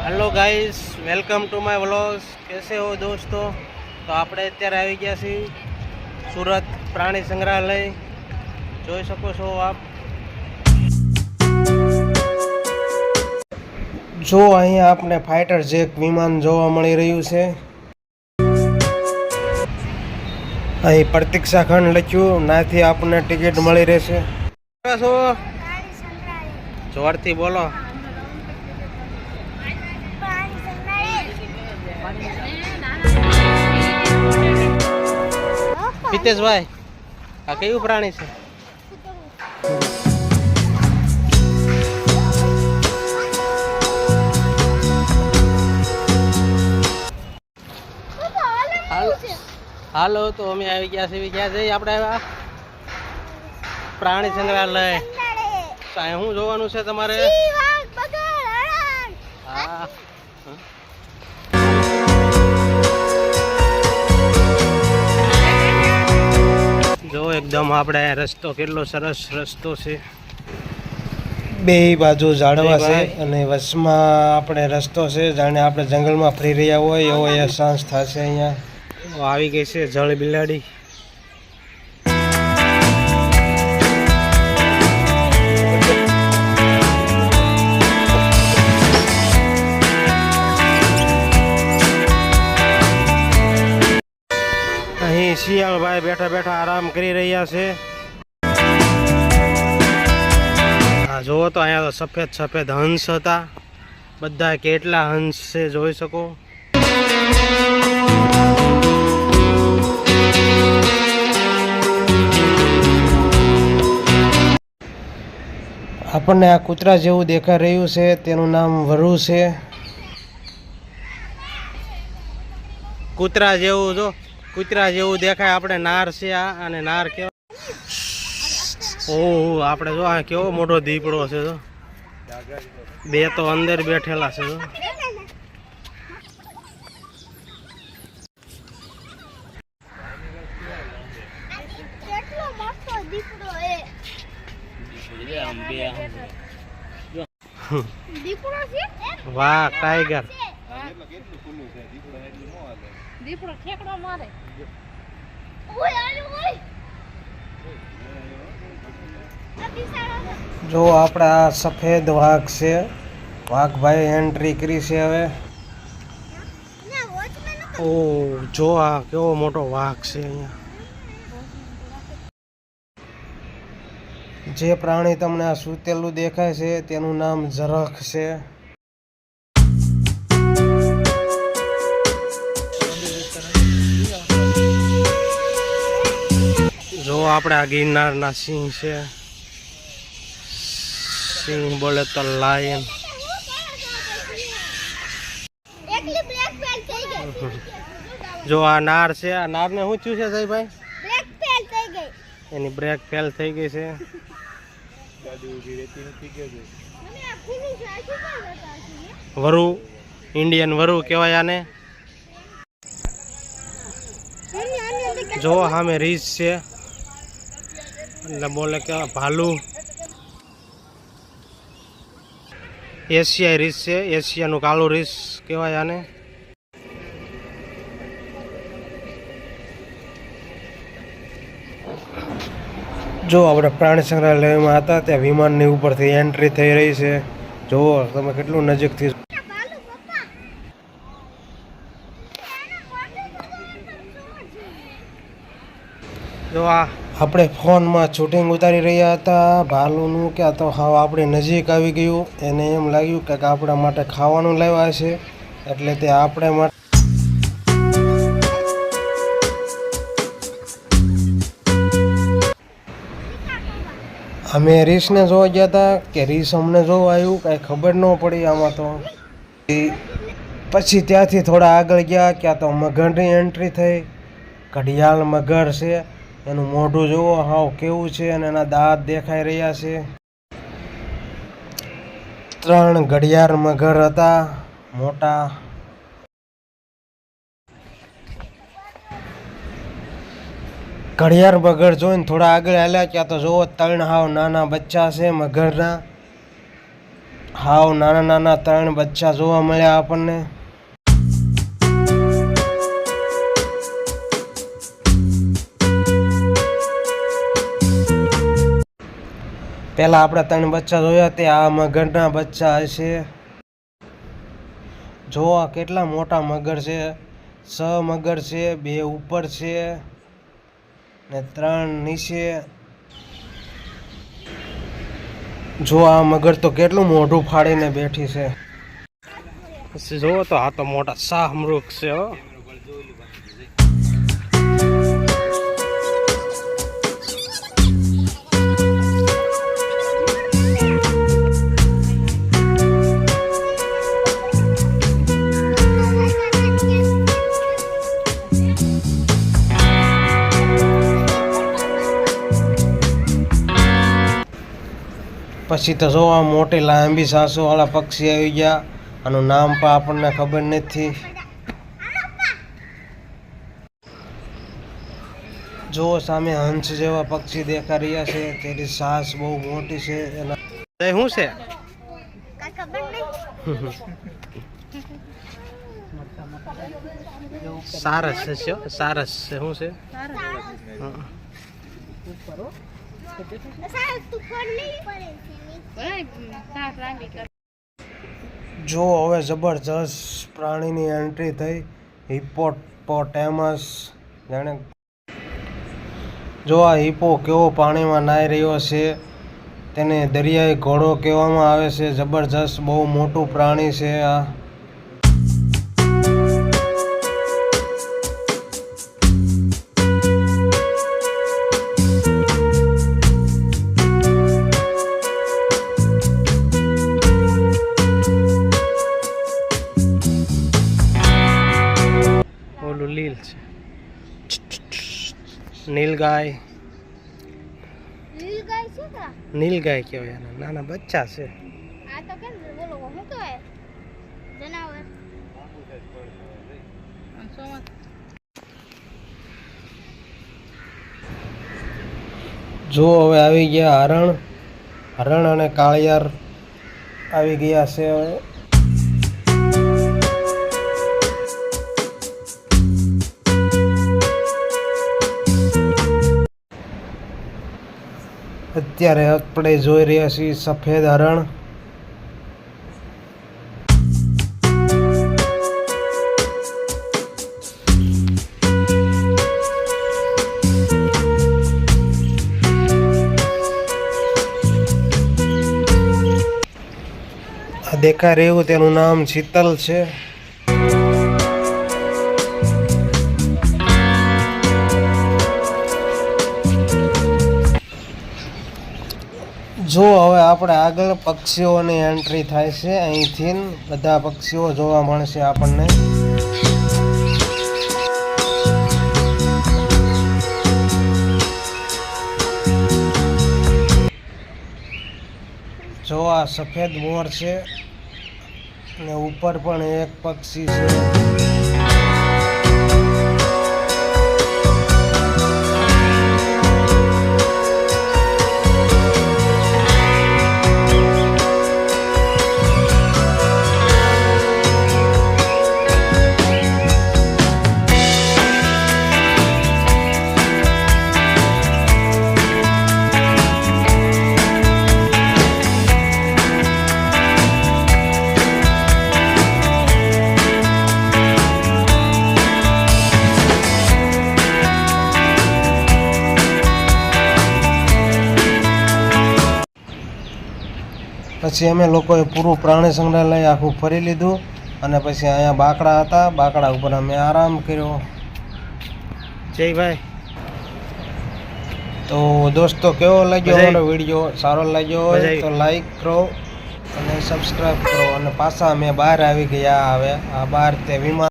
Hello guys, welcome to my vlogs. कैसे हो दोस्तों? तो આપણે અત્યારે આવી ગયા છીએ સુરત પ્રાણી સંગ્રહાલય। જોઈ શકો છો આપ। જો અહીંયા આપણે ફાઇટર જેટ વિમાન જોવા મળી રહ્યું છે। અહીં પ્રતીક્ષા ખંડ લખ્યું, નાથી આપણને ટિકિટ મળી રહેશે। જોરથી બોલો। હિતેશભાઈ, આ કયું પ્રાણી છે? હાલો, તો અમે આવી ગયા છીએ। ક્યાં જઈએ આપણે? આવ્યા પ્રાણી સંગ્રહાલય। તો અહીં શું જોવાનું છે તમારે? હા, જો એકદમ આપણે રસ્તો કેટલો સરસ રસ્તો છે। બે બાજુ ઝાડવા છે અને વચમાં આપણે રસ્તો છે, જાણે આપણે જંગલમાં ફરી રહ્યા હોય એવો અહેસાસ થશે। અહીંયા આવી ગઈ છે જળ બિલાડી। અહીં શિયાળભાઈ બેઠા બેઠા આરામ કરી રહ્યા છે। હા, જુઓ તો અહીંયા તો સફેદ સફેદ હંસ હતા। બધા કેટલા હંસ છે જોઈ શકો। આપણને આ કૂતરા જેવું દેખાઈ રહ્યું છે, તેનું નામ વરુ છે। કૂતરા જેવું, જો કૂતરા જેવું દેખાય, આપણે નાર છે આ, અને નાર કેવા। ઓહ, આપણે જો આ કેવો મોટો દીપડો છે। જો બે તો અંદર બેઠેલા છે। જો વાહ, ટાઈગર। જો આપણા સફેદ વાઘ છે। વાઘભાઈ એન્ટ્રી કરી છે હવે। ઓ, જો આ કેવો મોટો વાઘ છે। અહીંયા જે પ્રાણી તમને આ સૂતેલું દેખાય છે તેનું નામ ઝરખ છે। જો આપણે આ ગિરનારના સિંહ છે। સિંહ બોલે તો લાયન। જો આ નાર છે, આ નારને શું થયું છે સાહેબભાઈ? એની બ્રેક ફેલ થઈ ગઈ છે। વરુ, ઇન્ડિયન વરુ કહેવાય આને। જો સામે રીંછ છે, એટલે બોલે કે ભાલુ। એશિયાઈ રીંછ છે, એશિયાનું કાળું રીંછ કહેવાય આને। જો આપણે પ્રાણી સંગ્રહાલયમાં હતા, ત્યાં વિમાનની ઉપરથી એન્ટ્રી થઈ રહી છે। જુઓ તમે કેટલું નજીકથી। જો આ આપણે ફોનમાં શૂટિંગ ઉતારી રહ્યા હતા ભાલુનું, કે તો હા આપણી નજીક આવી ગયું। એને એમ લાગ્યું કે આપણા માટે ખાવાનું લાવ્યા છે, એટલે તે આપણે માટે અમે રીસને જોવા ગયા હતા કે રીસ અમને જોવા આવ્યું, કાંઈ ખબર ન પડી આમાં તો। પછી ત્યાંથી થોડા આગળ ગયા, ક્યાં તો મગરની એન્ટ્રી થઈ। ઘડિયાળ મગર છે, એનું મોઢું જુઓ હાવ કેવું છે, અને એના દાંત દેખાઈ રહ્યા છે। 3 ઘડિયાળ મગર હતા મોટા। ઘડિયાળ મગર જોઈને થોડા આગળ હાલ્યા, ક્યાં તો જુઓ 3 હાવ નાના બચ્ચા છે મગરના। હાવ નાના નાના 3 બચ્ચા જોવા મળ્યા આપણને. પહેલા આપણે 3 બચ્ચા જોયા તે આ મગરના બચ્ચા હશે. જો આ કેટલા મોટા મગર છે. 6 મગર છે, 2 ઉપર છે ને 3 નીચે. જો આ મગર તો કેટલું મોઢું ફાડીને બેઠી છે. જોવો તો આ તો મોટા શાહમૃગ છે હો. પછી તો જો આ મોટી લાંબી સાસુ વાળા પક્ષી આવી ગયા. આનું નામ પણ આપણને ખબર નથી. જો સામે હંસ જેવા પક્ષી દેખાઈ રહ્યા છે. તેની સાસ બહુ મોટી છે. એના શું છે સારસ છે. સારસ છે. શું છે? જો હવે જબરજસ્ત પ્રાણીની એન્ટ્રી થઈ. હિપ્પોપોટેમસ. જાણે જો આ હિપ્પો કેવો પાણીમાં નાહી રહ્યો છે. તેને દરિયાઈ ઘોડો કહેવામાં આવે છે. જબરજસ્ત બહુ મોટું પ્રાણી છે આ. લીલ છે. નીલગાય. નીલગાય કહેવાય. નાના બચ્ચા છે. જો હવે આવી ગયા હરણ. હરણ અને કાળિયાર આવી ગયા છે હવે. અત્યારે આપણે જોઈ રહ્યા છીએ સફેદ હરણ. આ દેખાઈ રહ્યું તેનું નામ શીતલ છે. જો હવે આપણે આગળ પક્ષીઓની એન્ટ્રી થાય છે. અહીંથી બધા પક્ષીઓ જોવા મળશે આપણને. જો આ સફેદ મોર છે અને ઉપર પણ એક પક્ષી છે. પછી અમે લોકોએ પૂરું પ્રાણી સંગ્રહાલય આખું ફરી લીધું અને પછી અહીંયા બાકડા હતા. બાકડા ઉપર અમે આરામ કર્યો. જય ભાઈ. તો દોસ્તો કેવો લાગ્યો અમારો વિડીયો? સારો લાગ્યો હોય તો લાઈક કરો અને સબસ્ક્રાઈબ કરો. અને પાછા અમે બહાર આવી ગયા. હવે આ બહાર તે વિમાન